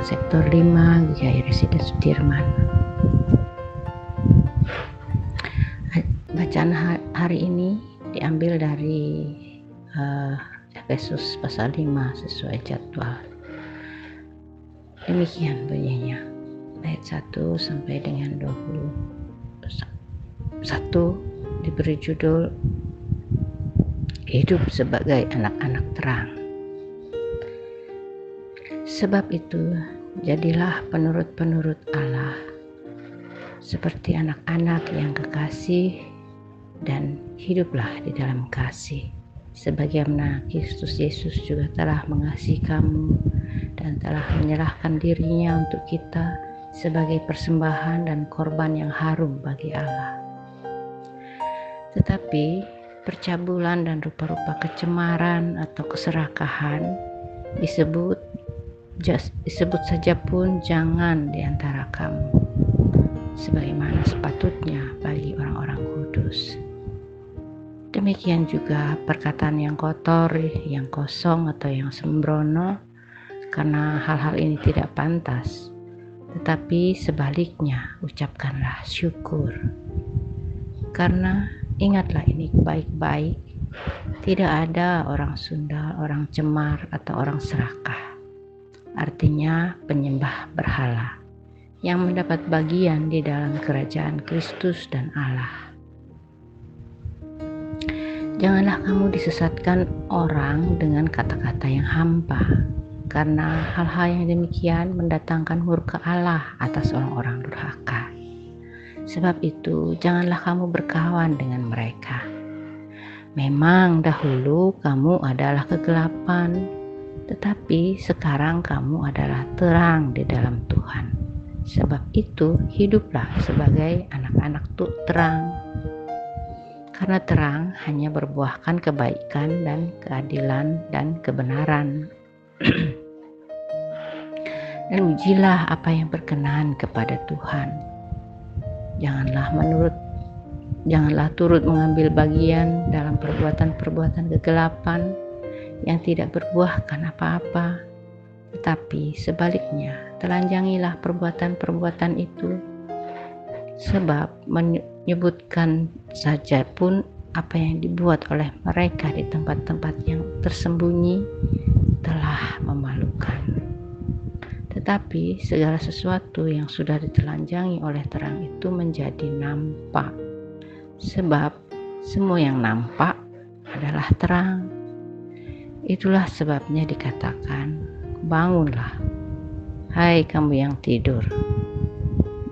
Taman Sektor 5, GKI Residen Sudirman. Bacaan hari ini diambil dari Efesus pasal 5 sesuai jadwal. Demikian bunyinya, ayat 1 sampai dengan 21 diberi judul Hidup sebagai anak-anak terang. Sebab itu, jadilah penurut-penurut Allah, seperti anak-anak yang kekasih, dan hiduplah di dalam kasih, sebagaimana Kristus Yesus juga telah mengasihi kamu dan telah menyerahkan dirinya untuk kita sebagai persembahan dan korban yang harum bagi Allah. Tetapi percabulan dan rupa-rupa kecemaran atau keserakahan disebut saja pun jangan di antara kamu, sebagaimana sepatutnya bagi orang-orang kudus. Demikian juga perkataan yang kotor, yang kosong atau yang sembrono, karena hal-hal ini tidak pantas. Tetapi sebaliknya ucapkanlah syukur. Karena ingatlah ini baik-baik, tidak ada orang sundal, orang cemar, atau orang serakah. Artinya penyembah berhala yang mendapat bagian di dalam kerajaan Kristus dan Allah. Janganlah kamu disesatkan orang dengan kata-kata yang hampa, karena hal-hal yang demikian mendatangkan murka Allah atas orang-orang durhaka. Sebab itu, janganlah kamu berkawan dengan mereka. Memang dahulu kamu adalah kegelapan, tetapi sekarang kamu adalah terang di dalam Tuhan. Sebab itu, hiduplah sebagai anak-anak terang. Karena terang hanya berbuahkan kebaikan dan keadilan dan kebenaran. Dan ujilah apa yang berkenan kepada Tuhan. Janganlah turut mengambil bagian dalam perbuatan-perbuatan kegelapan yang tidak berbuahkan apa-apa, tetapi sebaliknya telanjangilah perbuatan-perbuatan itu, sebab menyebutkan saja pun apa yang dibuat oleh mereka di tempat-tempat yang tersembunyi telah memalukan. Tetapi segala sesuatu yang sudah ditelanjangi oleh terang itu menjadi nampak, sebab semua yang nampak adalah terang. Itulah sebabnya dikatakan, bangunlah, hai kamu yang tidur,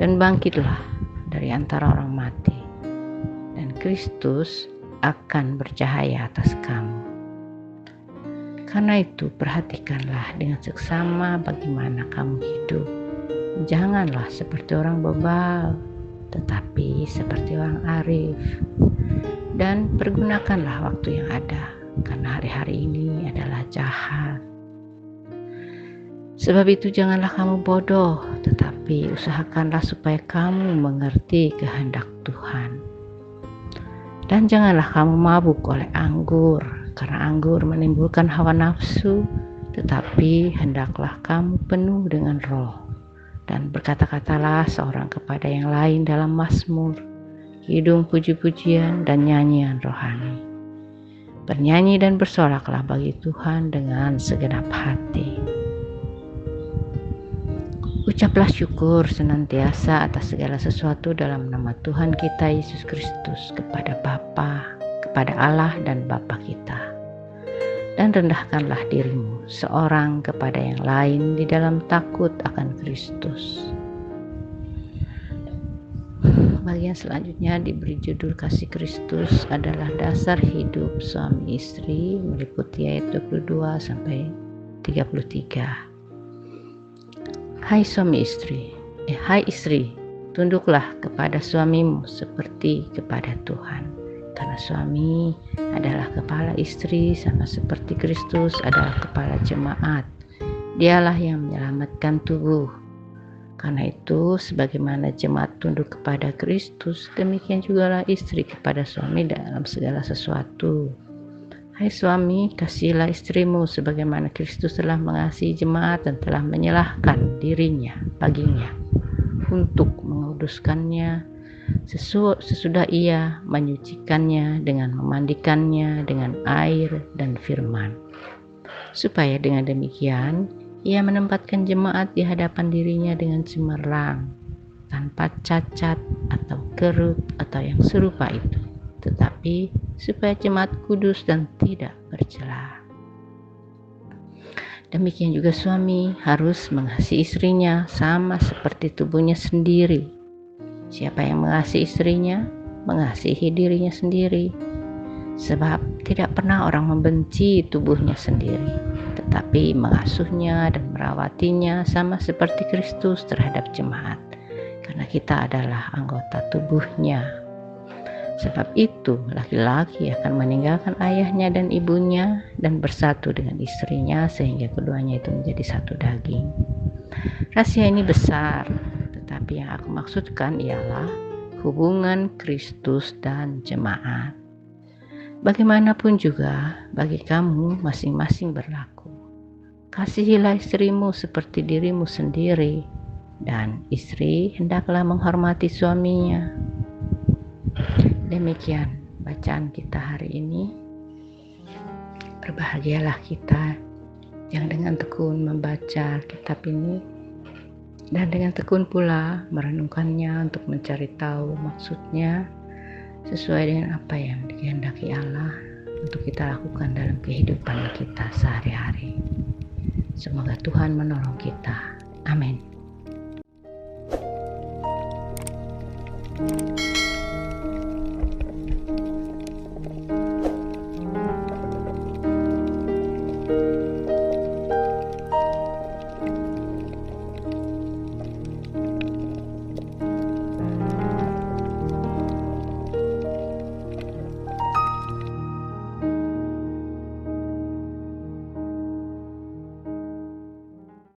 dan bangkitlah dari antara orang mati, dan Kristus akan bercahaya atas kamu. Karena itu perhatikanlah dengan seksama bagaimana kamu hidup. Janganlah seperti orang bebal, tetapi seperti orang arif. Dan pergunakanlah waktu yang ada, karena hari-hari ini adalah jahat. Sebab itu janganlah kamu bodoh, tetapi usahakanlah supaya kamu mengerti kehendak Tuhan. Dan janganlah kamu mabuk oleh anggur, karena anggur menimbulkan hawa nafsu, tetapi hendaklah kamu penuh dengan Roh. Dan berkata-katalah seorang kepada yang lain dalam mazmur, kidung puji-pujian dan nyanyian rohani. Bernyanyi dan bersoraklah bagi Tuhan dengan segenap hati. Ucaplah syukur senantiasa atas segala sesuatu dalam nama Tuhan kita Yesus Kristus kepada Allah dan Bapa kita. Dan rendahkanlah dirimu seorang kepada yang lain di dalam takut akan Kristus. Bagian selanjutnya diberi judul Kasih Kristus adalah dasar hidup suami istri, meliputi ayat 22 sampai 33. Hai istri, tunduklah kepada suamimu seperti kepada Tuhan. Karena suami adalah kepala istri, sama seperti Kristus adalah kepala jemaat. Dialah yang menyelamatkan tubuh. Karena itu, sebagaimana jemaat tunduk kepada Kristus, demikian jugalah istri kepada suami dalam segala sesuatu. Hai suami, kasihilah istrimu sebagaimana Kristus telah mengasihi jemaat dan telah menyerahkan dirinya baginya untuk menguduskannya sesudah ia menyucikannya dengan memandikannya dengan air dan firman, supaya dengan demikian ia menempatkan jemaat di hadapan dirinya dengan cemerlang, tanpa cacat atau kerut atau yang serupa itu, tetapi supaya jemaat kudus dan tidak bercela. Demikian juga suami harus mengasihi istrinya sama seperti tubuhnya sendiri. Siapa yang mengasihi istrinya, mengasihi dirinya sendiri. Sebab tidak pernah orang membenci tubuhnya sendiri, tetapi mengasuhnya dan merawatinya sama seperti Kristus terhadap jemaat, karena kita adalah anggota tubuhnya. Sebab itu laki-laki akan meninggalkan ayahnya dan ibunya dan bersatu dengan istrinya sehingga keduanya itu menjadi satu daging. Rahasia ini besar, tetapi yang aku maksudkan ialah hubungan Kristus dan jemaat. Bagaimanapun juga bagi kamu masing-masing berlaku. Kasihilah istrimu seperti dirimu sendiri, dan istri hendaklah menghormati suaminya. Demikian bacaan kita hari ini. Berbahagialah kita yang dengan tekun membaca kitab ini dan dengan tekun pula merenungkannya untuk mencari tahu maksudnya sesuai dengan apa yang dikehendaki Allah untuk kita lakukan dalam kehidupan kita sehari-hari. Semoga Tuhan menolong kita. Amin.